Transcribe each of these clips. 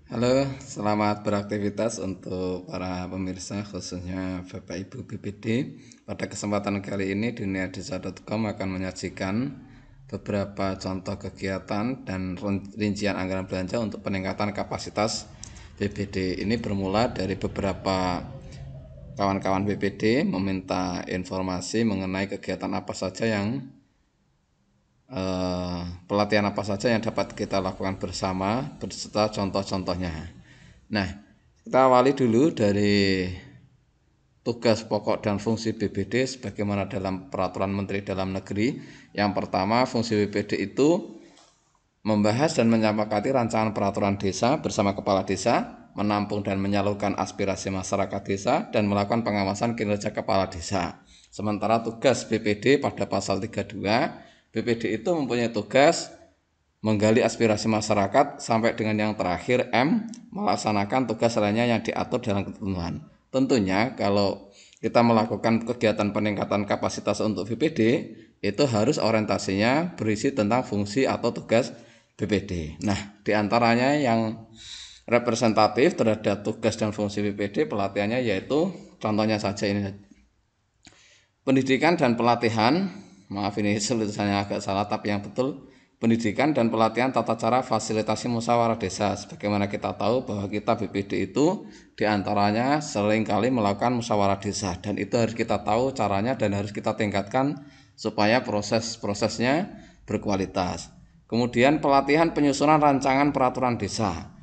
Halo, selamat beraktivitas untuk para pemirsa khususnya Bapak Ibu BPD. Pada kesempatan kali ini duniadesa.com akan menyajikan beberapa contoh kegiatan dan rincian anggaran belanja untuk peningkatan kapasitas BPD. Ini bermula dari beberapa kawan-kawan BPD meminta informasi mengenai kegiatan apa saja yang pelatihan apa saja yang dapat kita lakukan bersama beserta contoh-contohnya. Nah, kita awali dulu dari tugas pokok dan fungsi BPD sebagaimana dalam Peraturan Menteri Dalam Negeri. Yang pertama, fungsi BPD itu membahas dan menyepakati rancangan peraturan desa bersama kepala desa, menampung dan menyalurkan aspirasi masyarakat desa, dan melakukan pengawasan kinerja kepala desa. Sementara tugas BPD pada pasal 32, BPD itu mempunyai tugas menggali aspirasi masyarakat sampai dengan yang terakhir M, melaksanakan tugas lainnya yang diatur dalam ketentuan. Tentunya kalau kita melakukan kegiatan peningkatan kapasitas untuk BPD, itu harus orientasinya berisi tentang fungsi atau tugas BPD. Nah, diantaranya yang representatif terhadap tugas dan fungsi BPD pelatihannya yaitu contohnya saja ini. Pendidikan dan pelatihan, maaf ini tulisannya agak salah tapi yang betul, pendidikan dan pelatihan tata cara fasilitasi musyawarah desa. Sebagaimana kita tahu bahwa kita BPD itu diantaranya seringkali melakukan musyawarah desa, dan itu harus kita tahu caranya dan harus kita tingkatkan supaya proses-prosesnya berkualitas. Kemudian pelatihan penyusunan rancangan peraturan desa.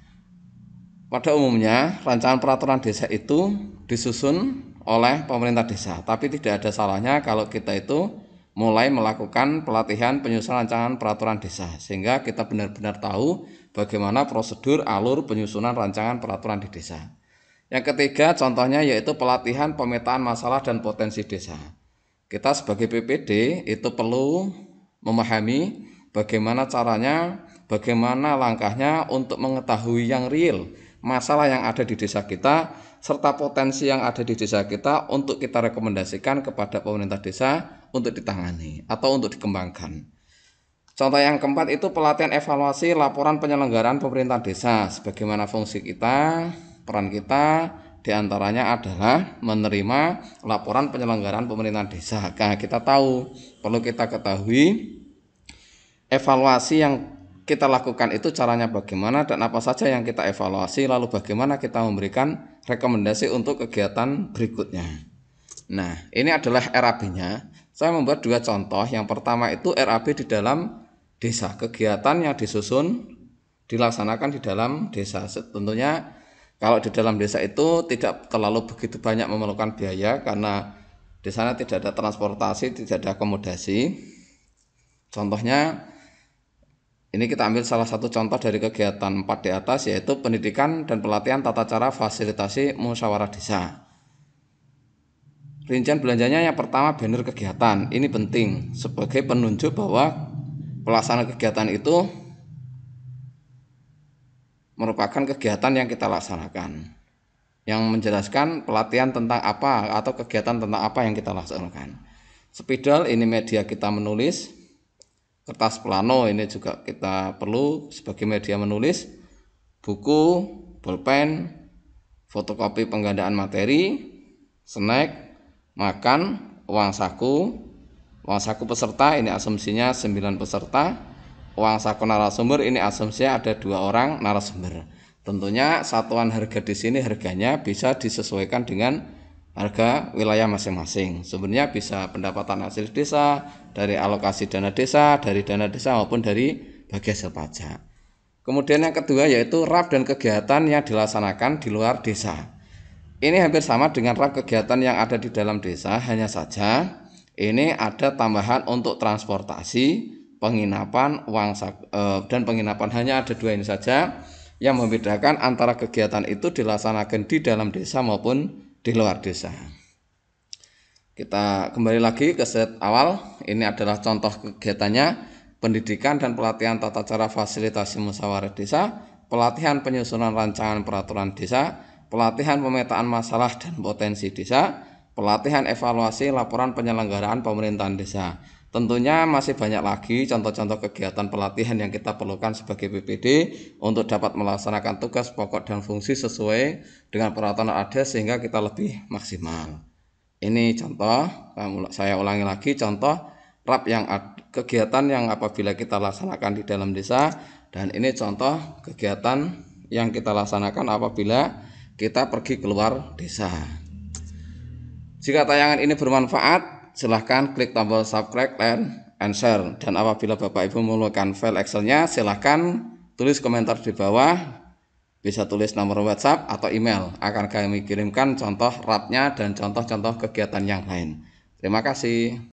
Pada umumnya rancangan peraturan desa itu disusun oleh pemerintah desa, tapi tidak ada salahnya kalau kita itu mulai melakukan pelatihan penyusunan rancangan peraturan desa, sehingga kita benar-benar tahu bagaimana prosedur alur penyusunan rancangan peraturan di desa. Yang ketiga contohnya yaitu pelatihan pemetaan masalah dan potensi desa. Kita sebagai BPD itu perlu memahami bagaimana caranya, bagaimana langkahnya untuk mengetahui yang real masalah yang ada di desa kita serta potensi yang ada di desa kita untuk kita rekomendasikan kepada pemerintah desa untuk ditangani atau untuk dikembangkan. Contoh yang keempat itu pelatihan evaluasi laporan penyelenggaraan pemerintah desa. Sebagaimana fungsi kita, peran kita diantaranya adalah menerima laporan penyelenggaraan pemerintahan desa. Nah, kita tahu, perlu kita ketahui evaluasi yang kita lakukan itu caranya bagaimana dan apa saja yang kita evaluasi, lalu bagaimana kita memberikan rekomendasi untuk kegiatan berikutnya. Nah, ini adalah RAB-nya. Saya membuat dua contoh. Yang pertama itu RAB di dalam desa, kegiatan yang disusun dilaksanakan di dalam desa. Tentunya kalau di dalam desa itu tidak terlalu begitu banyak memerlukan biaya karena di sana tidak ada transportasi, tidak ada akomodasi. Contohnya ini kita ambil salah satu contoh dari kegiatan 4 di atas, yaitu pendidikan dan pelatihan tata cara fasilitasi musyawarah desa. Rincian belanjanya yang pertama banner kegiatan. Ini penting sebagai penunjuk bahwa pelaksanaan kegiatan itu merupakan kegiatan yang kita laksanakan, yang menjelaskan pelatihan tentang apa atau kegiatan tentang apa yang kita laksanakan. Spidol ini media kita menulis. Kertas plano ini juga kita perlu sebagai media menulis. Buku, bolpen, fotokopi penggandaan materi, snack, makan, uang saku peserta ini asumsinya 9 peserta, uang saku narasumber ini asumsinya ada 2 orang narasumber. Tentunya satuan harga di sini harganya bisa disesuaikan dengan harga wilayah masing-masing. Sebenarnya bisa pendapatan hasil desa, dari alokasi dana desa, dari dana desa maupun dari bagi hasil pajak. Kemudian yang kedua yaitu RAB dan kegiatan yang dilaksanakan di luar desa. Ini hampir sama dengan RAB kegiatan yang ada di dalam desa, hanya saja ini ada tambahan untuk transportasi, penginapan, dan penginapan. Hanya ada 2 ini saja yang membedakan antara kegiatan itu dilaksanakan di dalam desa maupun di luar desa. Kita kembali lagi ke slide awal. Ini adalah contoh kegiatannya: pendidikan dan pelatihan tata cara fasilitasi musyawarah desa, pelatihan penyusunan rancangan peraturan desa, pelatihan pemetaan masalah dan potensi desa, pelatihan evaluasi laporan penyelenggaraan pemerintahan desa. Tentunya masih banyak lagi contoh-contoh kegiatan pelatihan yang kita perlukan sebagai BPD untuk dapat melaksanakan tugas pokok dan fungsi sesuai dengan peraturan ada sehingga kita lebih maksimal. Ini contoh, saya ulangi lagi, contoh RAP yang kegiatan yang apabila kita laksanakan di dalam desa, dan ini contoh kegiatan yang kita laksanakan apabila kita pergi keluar desa. Jika tayangan ini bermanfaat, silahkan klik tombol subscribe, like, and share. Dan apabila Bapak Ibu memerlukan file Excel-nya, silahkan tulis komentar di bawah. Bisa tulis nomor WhatsApp atau email. Akan kami kirimkan contoh RAP-nya dan contoh-contoh kegiatan yang lain. Terima kasih.